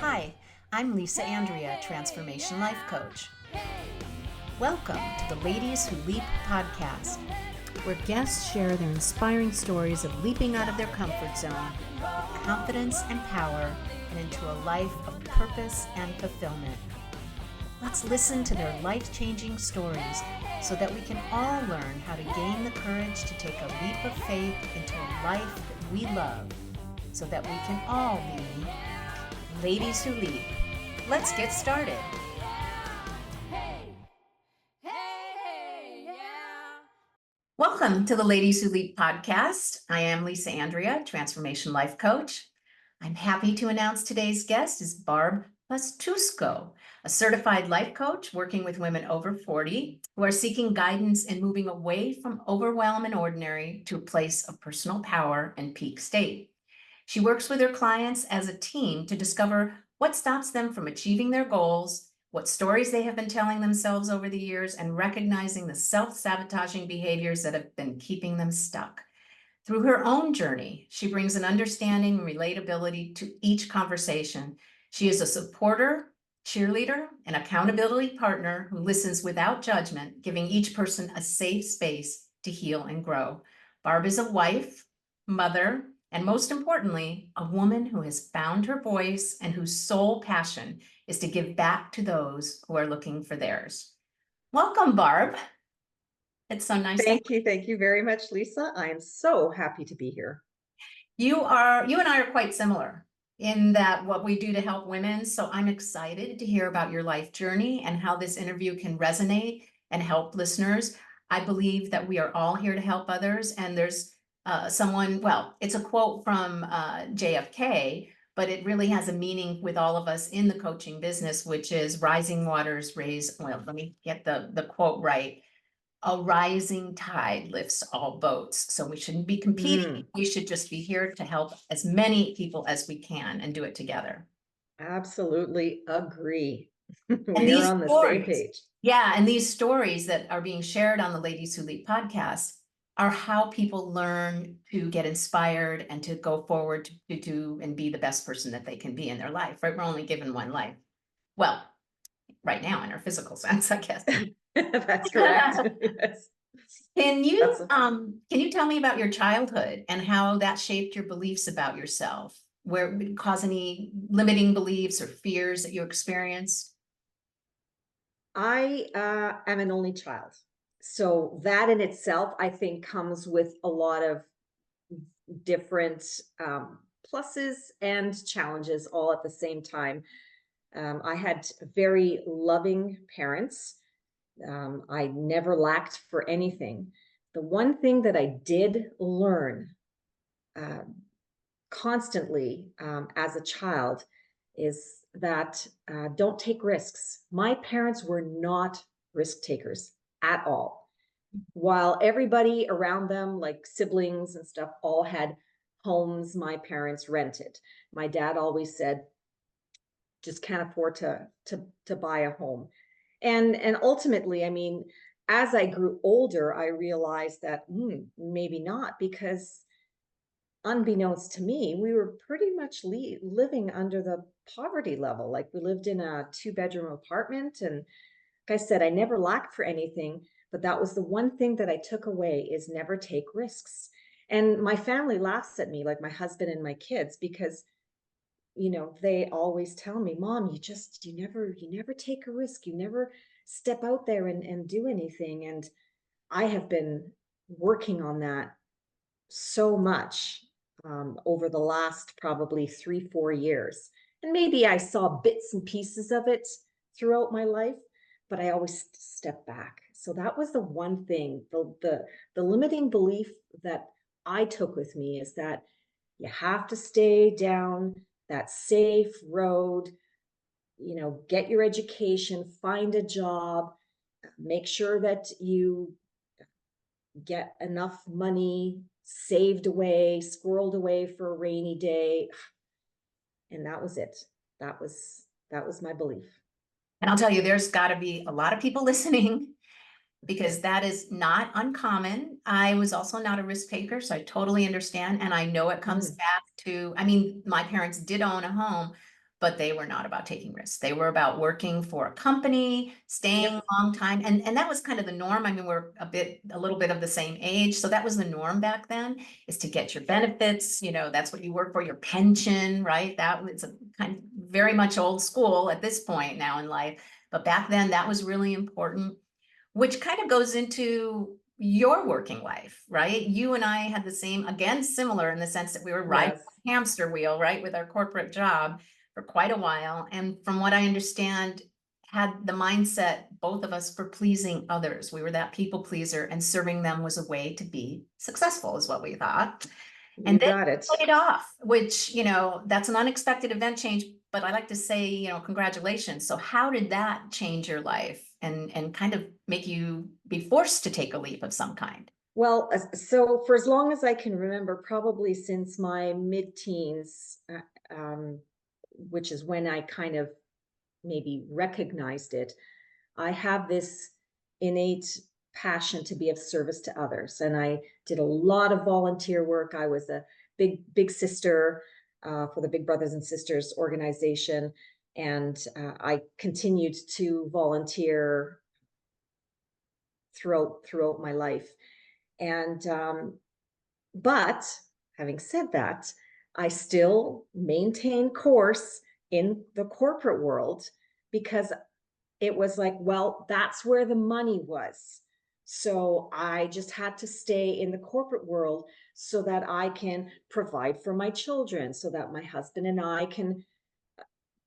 Hi, I'm Lisa Andria, Transformation Life Coach. Welcome to the Ladies Who Leap podcast, where guests share their inspiring stories of leaping out of their comfort zone with confidence and power and into a life of purpose and fulfillment. Let's listen to their life-changing stories so that we can all learn how to gain the courage to take a leap of faith into a life that we love so that we can all be Ladies Who Leap. Let's get started. Welcome to the Ladies Who Leap podcast. I am Lisa Andria, Transformation Life Coach. I'm happy to announce today's guest is Barb Pastuszko, a certified life coach working with women over 40 who are seeking guidance in moving away from overwhelm and ordinary to a place of personal power and peak state. She works with her clients as a team to discover what stops them from achieving their goals, what stories they have been telling themselves over the years, and recognizing the self-sabotaging behaviors that have been keeping them stuck. Through her own journey, she brings an understanding and relatability to each conversation. She is a supporter, cheerleader, and accountability partner who listens without judgment, giving each person a safe space to heal and grow. Barb is a wife, mother, and most importantly, a woman who has found her voice and whose sole passion is to give back to those who are looking for theirs. Welcome, Barb. It's so nice. Thank you very much, Lisa. I am so happy to be here. You and I are quite similar in that what we do to help women. So I'm excited to hear about your life journey and how this interview can resonate and help listeners. I believe that we are all here to help others. And there's it's a quote from JFK, but it really has a meaning with all of us in the coaching business, which is rising waters raise, well, let me get the quote right. A rising tide lifts all boats. So we shouldn't be competing. We should just be here to help as many people as we can and do it together. Absolutely agree. And We're on the same page. Yeah, and these stories that are being shared on the Ladies Who Leap podcast are how people learn to get inspired and to go forward to do and be the best person that they can be in their life, right? We're only given one life. Well, right now in our physical sense, I guess. That's correct. Yes. Can you tell me about your childhood and how that shaped your beliefs about yourself? Where it cause any limiting beliefs or fears that you experienced? I am an only child. So that in itself, I think, comes with a lot of different pluses and challenges all at the same time. I had very loving parents. I never lacked for anything. The one thing that I did learn constantly as a child is that don't take risks. My parents were not risk takers at all. While everybody around them, like siblings and stuff, all had homes my parents rented. My dad always said, just can't afford to buy a home. And ultimately, I mean, as I grew older, I realized that maybe not, because unbeknownst to me, we were pretty much living under the poverty level. Like, we lived in a 2-bedroom apartment, and like I said, I never lacked for anything, but that was the one thing that I took away, is never take risks. And my family laughs at me, like my husband and my kids, because they always tell me, Mom, you never take a risk. You never step out there and do anything. And I have been working on that so much over the last probably 3-4 years. And maybe I saw bits and pieces of it throughout my life, but I always step back. So that was the one thing, the limiting belief that I took with me, is that you have to stay down that safe road, get your education, find a job, make sure that you get enough money saved away, squirreled away for a rainy day. And that was it. That was my belief. And I'll tell you, there's got to be a lot of people listening, because that is not uncommon. I was also not a risk taker, so I totally understand. And I know it comes back to, I mean, my parents did own a home, but they were not about taking risks. They were about working for a company, staying Yep. a long time. And that was kind of the norm. I mean, we're a little bit of the same age. So that was the norm back then, is to get your benefits. That's what you work for, your pension, right? That was a kind of very much old school at this point now in life. But back then that was really important, which kind of goes into your working life, right? You and I had the same, again, similar in the sense that we were riding Yes. a hamster wheel, right, with our corporate job for quite a while. And from what I understand, had the mindset, both of us, for pleasing others. We were that people pleaser, and serving them was a way to be successful, is what we thought. And You then got it. it off, which, that's an unexpected event change, but I like to say, congratulations. So how did that change your life and kind of make you be forced to take a leap of some kind? Well, so for as long as I can remember, probably since my mid-teens, which is when I kind of maybe recognized it, I have this innate passion to be of service to others. And I did a lot of volunteer work. I was a big sister for the Big Brothers and Sisters organization. And I continued to volunteer throughout my life. And but having said that, I still maintain course in the corporate world because it was like, well, that's where the money was. So I just had to stay in the corporate world so that I can provide for my children, so that my husband and I can,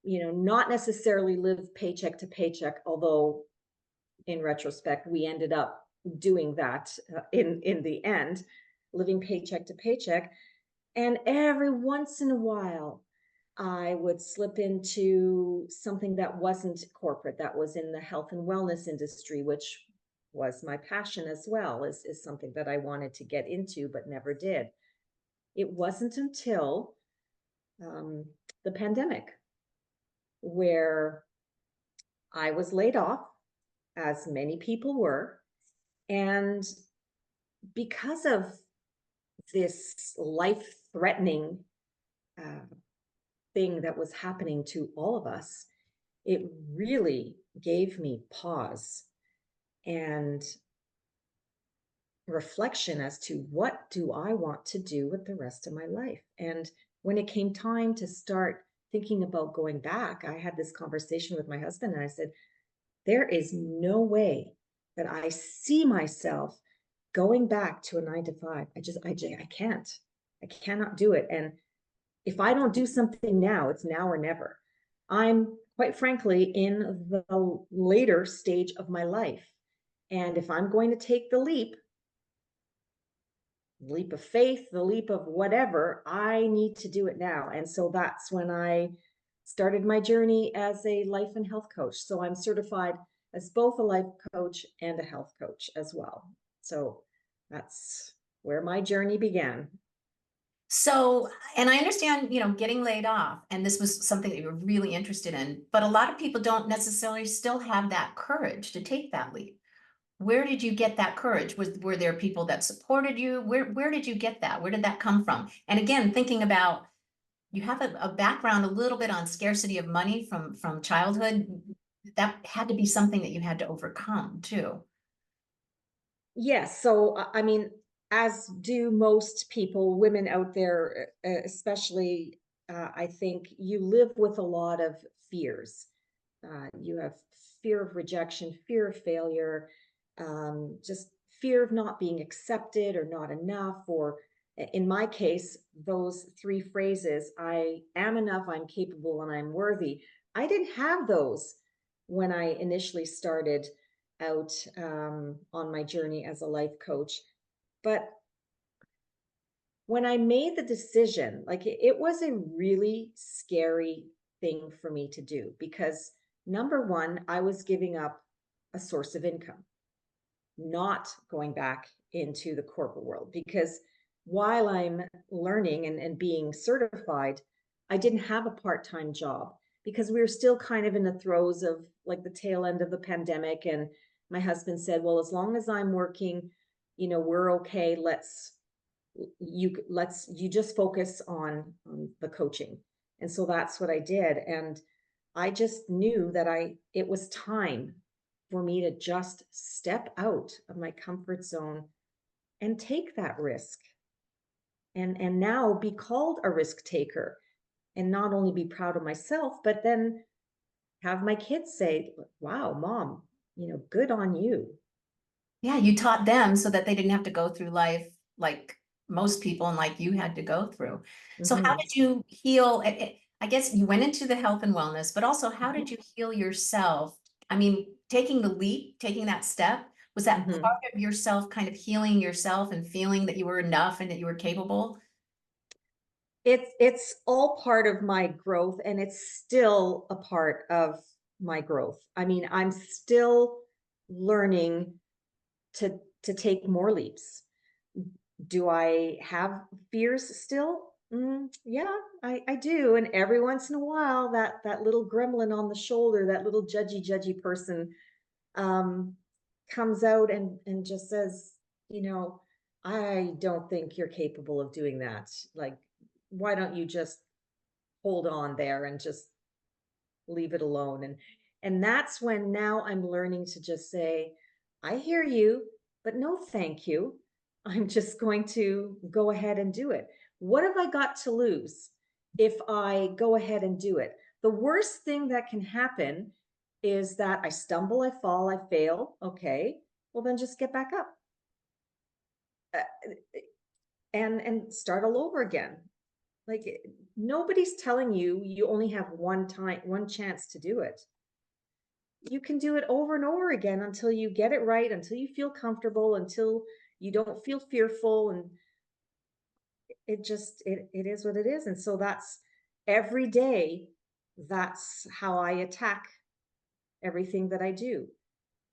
not necessarily live paycheck to paycheck, although in retrospect, we ended up doing that in the end, living paycheck to paycheck. And every once in a while, I would slip into something that wasn't corporate, that was in the health and wellness industry, which was my passion as well, is something that I wanted to get into, but never did. It wasn't until um, the pandemic where I was laid off, as many people were. And because of this life threatening uh, thing that was happening to all of us, it really gave me pause and reflection as to what do I want to do with the rest of my life. And when it came time to start thinking about going back, I had this conversation with my husband and I said, there is no way that I see myself going back to a 9 to 5. I can't. I cannot do it. And if I don't do something now, it's now or never. I'm quite frankly in the later stage of my life. And if I'm going to take the leap of faith, the leap of whatever, I need to do it now. And so that's when I started my journey as a life and health coach. So I'm certified as both a life coach and a health coach as well. So that's where my journey began. So, and I understand, getting laid off, and this was something that you were really interested in, but a lot of people don't necessarily still have that courage to take that leap. Where did you get that courage? Were there people that supported you? Where did you get that? Where did that come from? And again, thinking about, you have a background a little bit on scarcity of money from childhood. That had to be something that you had to overcome too. Yes. So, I mean, as do most people, women out there, especially, I think you live with a lot of fears. You have fear of rejection, fear of failure, just fear of not being accepted or not enough, or in my case, those three phrases, I am enough, I'm capable, and I'm worthy. I didn't have those when I initially started out on my journey as a life coach. But when I made the decision, like it was a really scary thing for me to do because number one, I was giving up a source of income, not going back into the corporate world because while I'm learning and being certified, I didn't have a part-time job because we were still kind of in the throes of like the tail end of the pandemic. And my husband said, well, as long as I'm working, we're okay. Let's you just focus on the coaching. And so that's what I did. And I just knew that it was time for me to just step out of my comfort zone and take that risk, and now be called a risk taker, and not only be proud of myself, but then have my kids say, wow, mom, good on you. Yeah, you taught them so that they didn't have to go through life like most people and like you had to go through. So how Hmm. did you heal? I guess you went into the health and wellness, but also how did Hmm. you heal yourself? I mean, taking the leap, taking that step, was that Hmm. part of yourself kind of healing yourself and feeling that you were enough and that you were capable? It's all part of my growth, and it's still a part of my growth. I mean, I'm still learning to take more leaps. Do I have fears still? Yeah, I do. And every once in a while, that little gremlin on the shoulder, that little judgy person, um, comes out and just says, you know, I don't think you're capable of doing that. Like, why don't you just hold on there and just leave it alone? And that's when now I'm learning to just say, I hear you, but no thank you. I'm just going to go ahead and do it. What have I got to lose if I go ahead and do it? The worst thing that can happen is that I stumble, I fall, I fail. Okay, well then just get back up, uh, and start all over again. Like, nobody's telling you you only have one chance to do it. You can do it over and over again until you get it right, until you feel comfortable, until you don't feel fearful. And it is what it is. And so that's every day. That's how I attack everything that I do,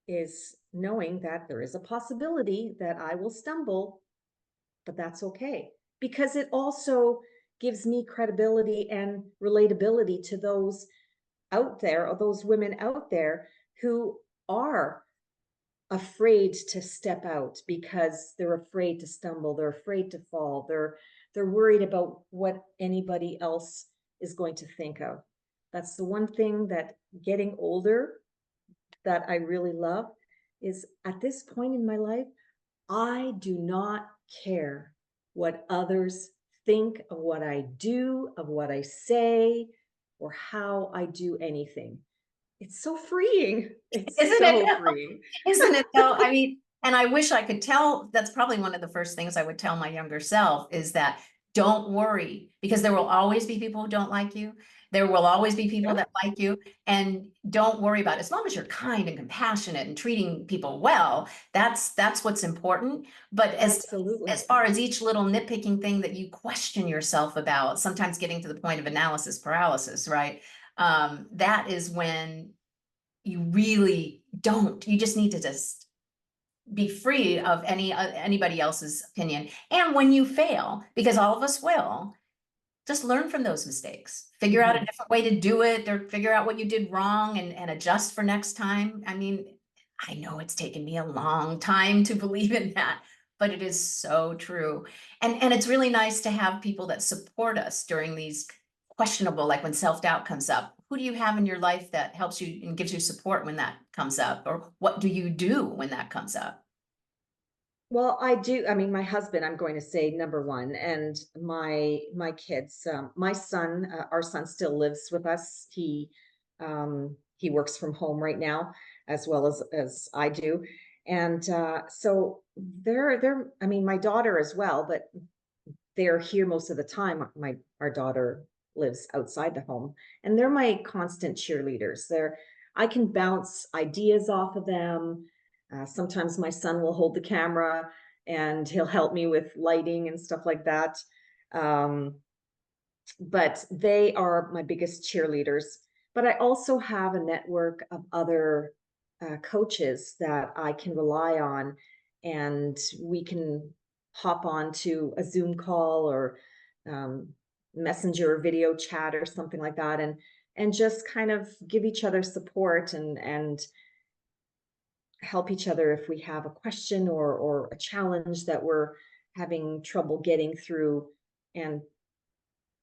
is knowing that there is a possibility that I will stumble, but that's okay, because it also gives me credibility and relatability to those out there, or those women out there who are afraid to step out because they're afraid to stumble, they're afraid to fall, they're worried about what anybody else is going to think of. That's the one thing that getting older that I really love, is at this point in my life, I do not care what others think of what I do, of what I say, or how I do anything. It's so freeing. It's Isn't it? so freeing. Isn't it though? I mean, and I wish I could tell, that's probably one of the first things I would tell my younger self is that don't worry, because there will always be people who don't like you. There will always be people Yeah, that like you, and don't worry about it. As long as you're kind and compassionate and treating people well, that's what's important. But as absolutely. far as each little nitpicking thing that you question yourself about, sometimes getting to the point of analysis paralysis, right? That is when you really don't. You just need to just be free of anybody else's opinion. And when you fail, because all of us will, just learn from those mistakes. Figure out a Mhm. different way to do it, or figure out what you did wrong and adjust for next time. I mean, I know it's taken me a long time to believe in that, but it is so true. And it's really nice to have people that support us during these questionable, like when self-doubt comes up. Who do you have in your life that helps you and gives you support when that comes up? Or what do you do when that comes up? Well, I do. I mean, my husband, I'm going to say number one, and my kids. My son, our son, still lives with us. He works from home right now, as well as I do, and so they're. I mean, my daughter as well, but they're here most of the time. Our daughter lives outside the home, and they're my constant cheerleaders. I can bounce ideas off of them. Sometimes my son will hold the camera and he'll help me with lighting and stuff like that. Um, but they are my biggest cheerleaders. But I also have a network of other coaches that I can rely on, and we can hop on to a Zoom call or um, messenger video chat or something like that, and just kind of give each other support and help each other if we have a question or a challenge that we're having trouble getting through. And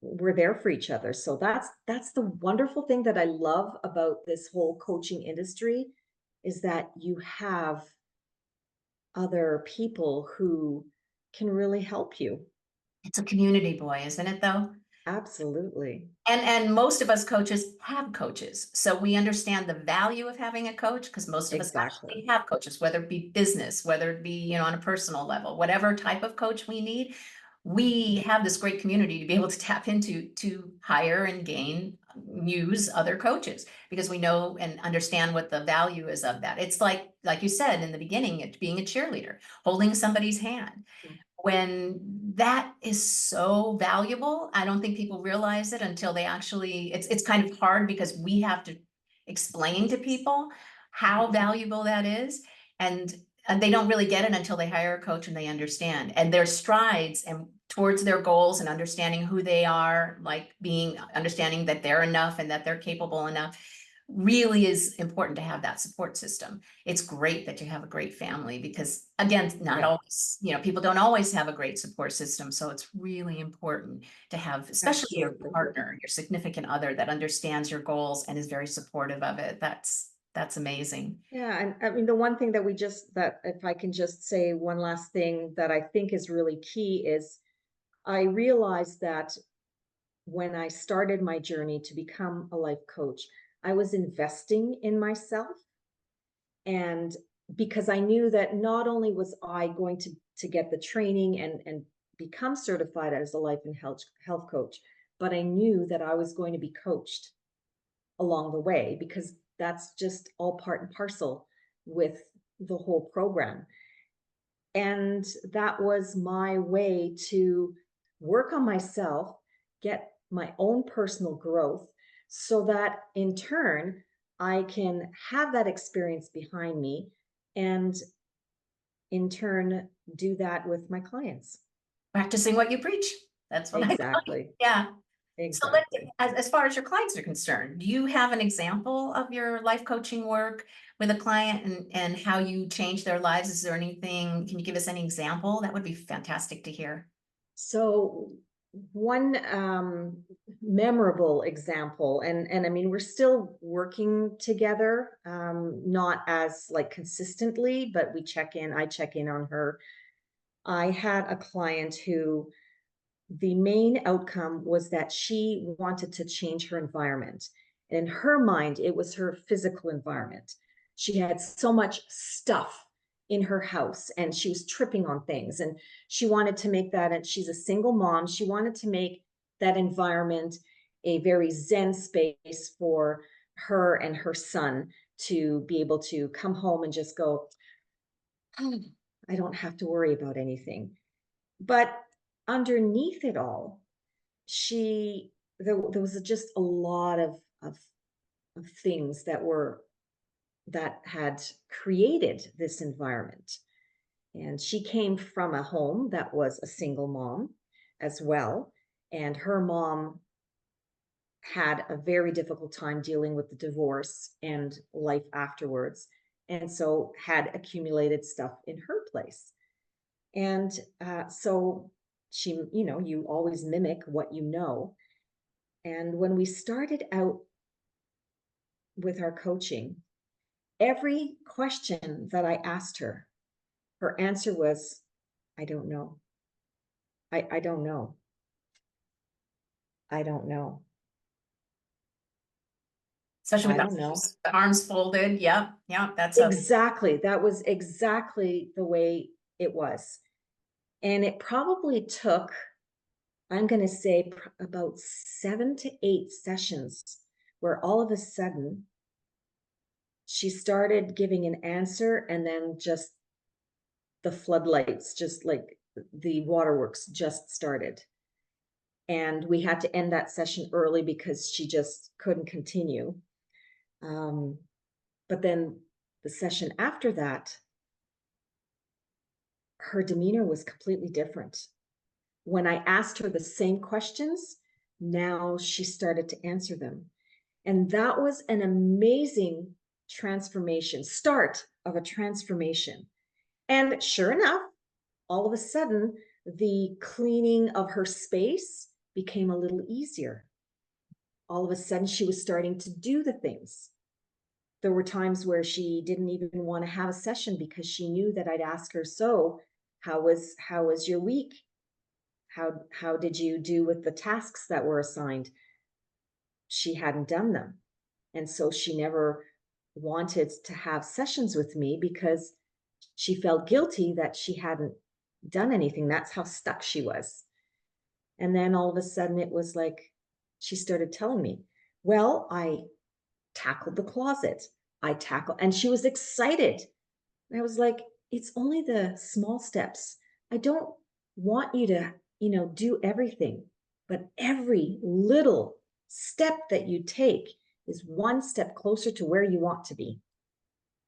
we're there for each other. So that's the wonderful thing that I love about this whole coaching industry, is that you have other people who can really help you. It's a community, boy, isn't it though? Absolutely. And most of us coaches have coaches. So we understand the value of having a coach because most of us Exactly. actually have coaches, whether it be business, whether it be, on a personal level, whatever type of coach we need. We have this great community to be able to tap into to hire and use other coaches because we know and understand what the value is of that. It's like you said in the beginning, it being a cheerleader, holding somebody's hand. When that is so valuable, I don't think people realize it until they actually, it's kind of hard because we have to explain to people how valuable that is. And they don't really get it until they hire a coach and they understand. And their strides and towards their goals and understanding who they are, like understanding that they're enough and that they're capable enough, really is important to have that support system. It's great that you have a great family because again, not Yeah, always, people don't always have a great support system. So it's really important to have, especially your absolutely. partner, your significant other that understands your goals and is very supportive of it. That's amazing. Yeah, and I mean, the one thing that that if I can just say one last thing that I think is really key is I realized that when I started my journey to become a life coach, I was investing in myself. And because I knew that not only was I going to get the training and become certified as a life and health coach, but I knew that I was going to be coached along the way, because that's just all part and parcel with the whole program. And that was my way to work on myself, get my own personal growth, so that in turn, I can have that experience behind me and in turn do that with my clients. Practicing what you preach. That's what I tell you. Exactly. Yeah. So Exactly. as far as your clients are concerned, do you have an example of your life coaching work with a client and how you change their lives? Is there anything, can you give us any example? That would be fantastic to hear. So one memorable example, and I mean, we're still working together, not as like consistently, but I check in on her. I had a client who the main outcome was that she wanted to change her environment. And in her mind, it was her physical environment. She had so much stuff in her house and she was tripping on things. And she wanted to make that, and she's a single mom, she wanted to make that environment a very zen space for her and her son to be able to come home and just go, oh, I don't have to worry about anything. But underneath it all, there was just a lot of things that had created this environment. And she came from a home that was a single mom as well. And her mom had a very difficult time dealing with the divorce and life afterwards. And so had accumulated stuff in her place. And so she, you always mimic what you know. And when we started out with our coaching, every question that I asked her, her answer was, I don't know. I don't know. I don't know. Especially with I don't know. the arms folded. Yep. Yep. Exactly. That was exactly the way it was. And it probably took, I'm going to say, about 7 to 8 sessions where all of a sudden she started giving an answer, and then just the floodlights, just like the waterworks just started. And we had to end that session early because she just couldn't continue. But then the session after that, her demeanor was completely different. When I asked her the same questions, now she started to answer them. And that was an amazing start of a transformation. And sure enough, all of a sudden, the cleaning of her space became a little easier. All of a sudden, she was starting to do the things. There were times where she didn't even want to have a session because she knew that I'd ask her, so how was your week? How did you do with the tasks that were assigned? She hadn't done them. And so she never wanted to have sessions with me because she felt guilty that she hadn't done anything. That's how stuck she was. And then all of a sudden it was like she started telling me, well, I tackled the closet. And she was excited. And I was like, it's only the small steps. I don't want you to, do everything, but every little step that you take is one step closer to where you want to be.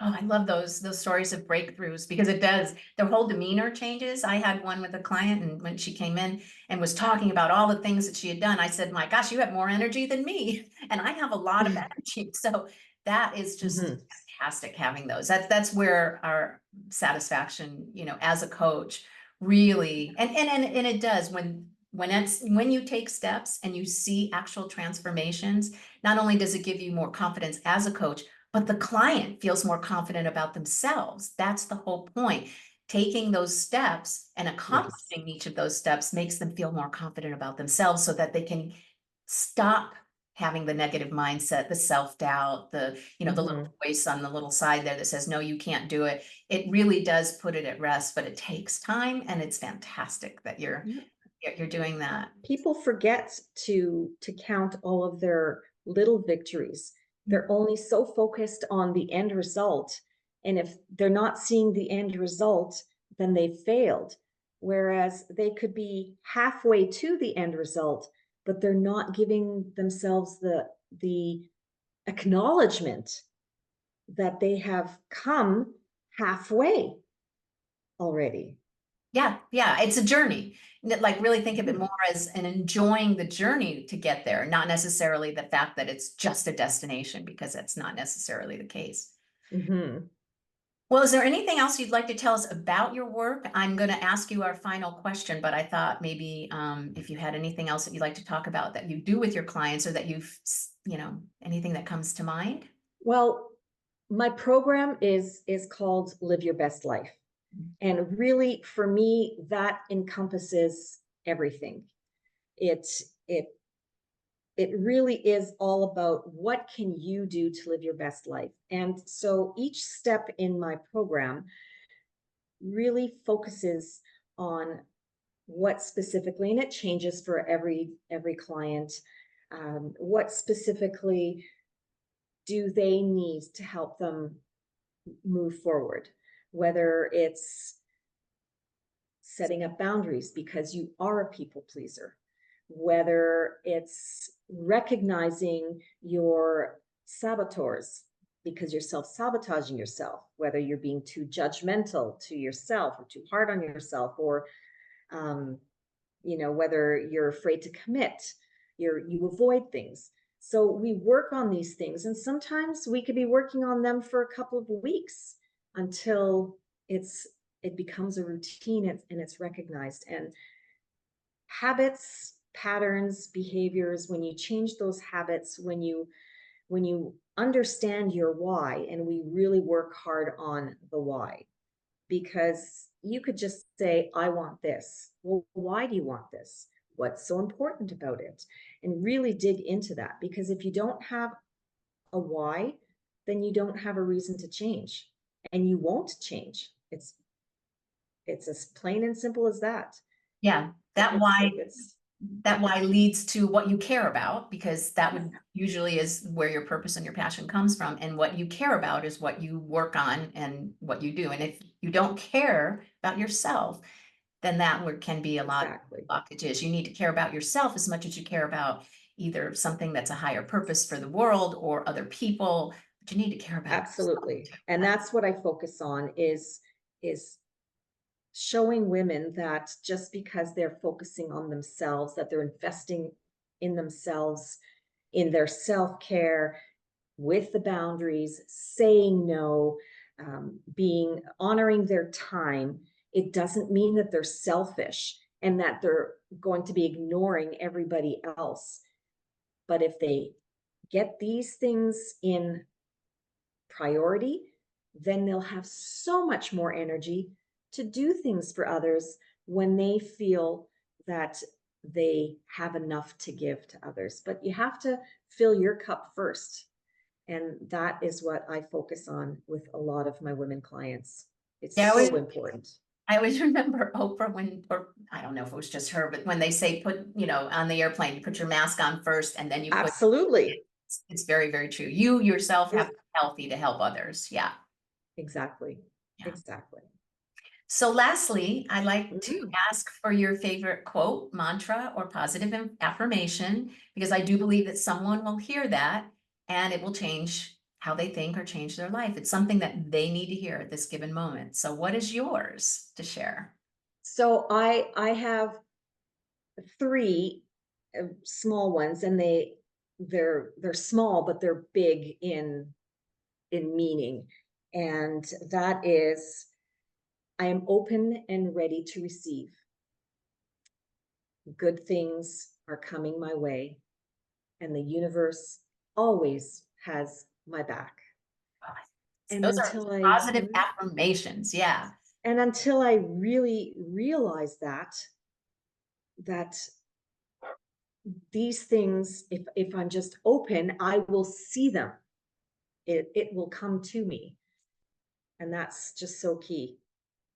Oh, I love those stories of breakthroughs because it does. Their whole demeanor changes. I had one with a client, and when she came in and was talking about all the things that she had done, I said, "My gosh, you have more energy than me, and I have a lot of energy." So that is just Mhm. fantastic having those. That's where our satisfaction, as a coach, really and it does when you take steps and you see actual transformations. Not only does it give you more confidence as a coach, but the client feels more confident about themselves. That's the whole point. Taking those steps and Yes. accomplishing each of those steps makes them feel more confident about themselves so that they can stop having the negative mindset, the self-doubt, the little Mhm. voice on the little side there that says, no, you can't do it. It really does put it at rest, but it takes time, and it's fantastic that you're doing that. People forget to count all of their little victories. They're only so focused on the end result, and if they're not seeing the end result, then they failed. Whereas they could be halfway to the end result, but they're not giving themselves the acknowledgement that they have come halfway already. Yeah, yeah, it's a journey. Like really think of it Mhm. more as an enjoying the journey to get there, not necessarily the fact that it's just a destination, because that's not necessarily the case. Mhm. Well, is there anything else you'd like to tell us about your work? I'm going to ask you our final question, but I thought maybe if you had anything else that you'd like to talk about that you do with your clients, or that anything that comes to mind. Well, my program is called Live Your Best Life. And really, for me, that encompasses everything. It it it really is all about what can you do to live your best life. And so each step in my program really focuses on what specifically, and it changes for every client. What specifically do they need to help them move forward? Whether it's setting up boundaries because you are a people pleaser, whether it's recognizing your saboteurs because you're self-sabotaging yourself, whether you're being too judgmental to yourself or too hard on yourself, or um, whether you're afraid to commit, you avoid things. So we work on these things, and sometimes we could be working on them for a couple of weeks until it's it becomes a routine, and it's recognized. And habits, patterns, behaviors, when you change those habits, when you understand your why, and we really work hard on the why, because you could just say, I want this. Well, why do you want this? What's so important about it? And really dig into that, because if you don't have a why, then you don't have a reason to change, and you won't change. It's as plain and simple as that. Yeah, that why leads to what you care about, because that would usually is where your purpose and your passion comes from. And what you care about is what you work on and what you do. And if you don't care about yourself, then that can be a lot of Exactly. blockages. You need to care about yourself as much as you care about either something that's a higher purpose for the world or other people, but you need to care about yourself Absolutely. And too. that's what I focus on, is showing women that just because they're focusing on themselves, that they're investing in themselves, in their self-care, with the boundaries, saying no, being honoring their time, it doesn't mean that they're selfish. and that they're going to be ignoring everybody else. But if they get these things in priority, then they'll have so much more energy to do things for others when they feel that they have enough to give to others. But you have to fill your cup first. And that is what I focus on with a lot of my women clients. It's Yeah, so important. I always remember Oprah when, or I don't know if it was just her, but when they say put, on the airplane, you put your mask on first and then you put, Absolutely. it's very, very true. You yourself have Yes, to be healthy to help others. Yeah. exactly. Yeah. Exactly. So lastly, I like to Mhm. ask for your favorite quote, mantra, or positive affirmation, because I do believe that someone will hear that and it will change how they think or change their life. It's something that they need to hear at this given moment. So what is yours to share? So I have three small ones, and they're small, but they're big in meaning. And that is, I am open and ready to receive. Good things are coming my way, and the universe always has my back. And Those are until I positive affirmations. Yeah. and until I really realize that these things, if I'm just open, I will see them. It will come to me. And that's just so key.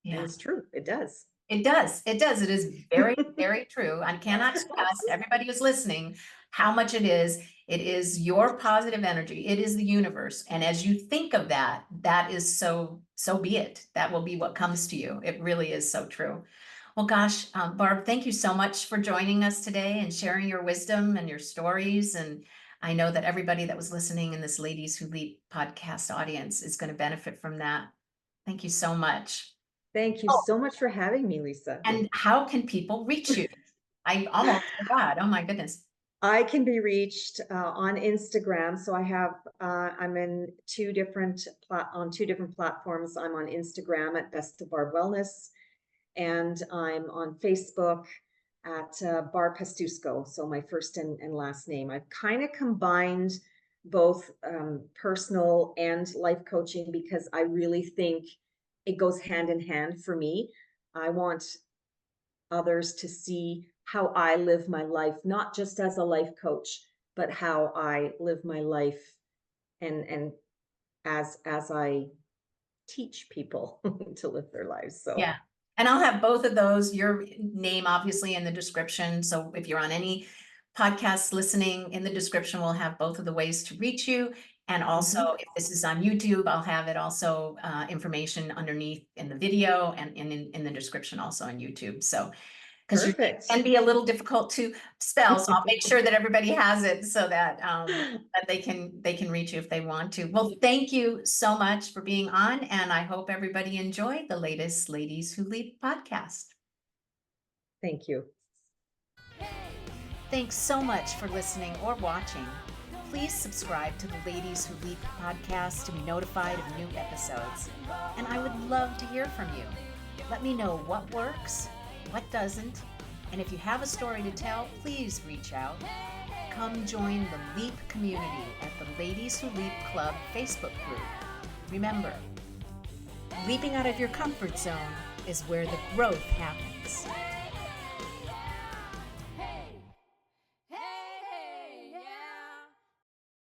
And Yeah. it's true. It does. It does. It does. It is very, very true. I cannot stress everybody who's listening how much it is. It is your positive energy. It is the universe. And as you think of that, that is so be it. That will be what comes to you. It really is so true. Well, gosh, Barb, thank you so much for joining us today and sharing your wisdom and your stories. And I know that everybody that was listening in this Ladies Who Lead podcast audience is going to benefit from that. Thank you so much. Thank you Oh, so much for having me, Lisa. and how can people reach you? I almost forgot. Oh my goodness. I can be reached on Instagram. So I'm in on two different platforms. I'm on Instagram at Best of Barb Wellness, and I'm on Facebook at Barb Pastuszko. So my first and last name. I've kind of combined both personal and life coaching because I really think it goes hand in hand for me. I want others to see how I live my life, not just as a life coach, but how I live my life and as I teach people to live their lives. So Yeah. And I'll have both of those, your name obviously in the description. So if you're on any podcasts listening, in the description, we'll have both of the ways to reach you. And also, mhm. if this is on YouTube, I'll have it also information underneath in the video and in the description also on YouTube. So because your name Perfect. can be a little difficult to spell. So I'll make sure that everybody has it so that that they can reach you if they want to. Well, thank you so much for being on, and I hope everybody enjoyed the latest Ladies Who Lead podcast. Thank you. Thanks so much for listening or watching. Please subscribe to the Ladies Who Lead podcast to be notified of new episodes. And I would love to hear from you. Let me know what works, what doesn't, and if you have a story to tell, please reach out. Come join the LEAP community at the Ladies Who Leap Club Facebook group. Remember, leaping out of your comfort zone is where the growth happens.